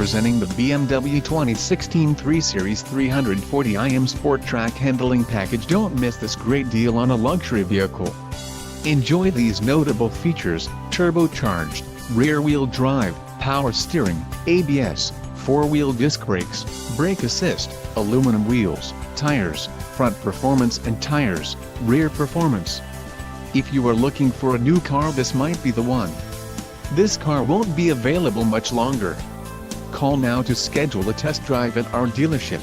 presenting the BMW 2016 3 Series 340 IM Sport Track Handling Package. Don't miss this great deal on a luxury vehicle. Enjoy these notable features: turbocharged, rear-wheel drive, power steering, ABS, 4-wheel disc brakes, brake assist, aluminum wheels, tires, front performance and tires, rear performance. If you are looking for a new car, this might be the one. This car won't be available much longer. Call now to schedule a test drive at our dealership.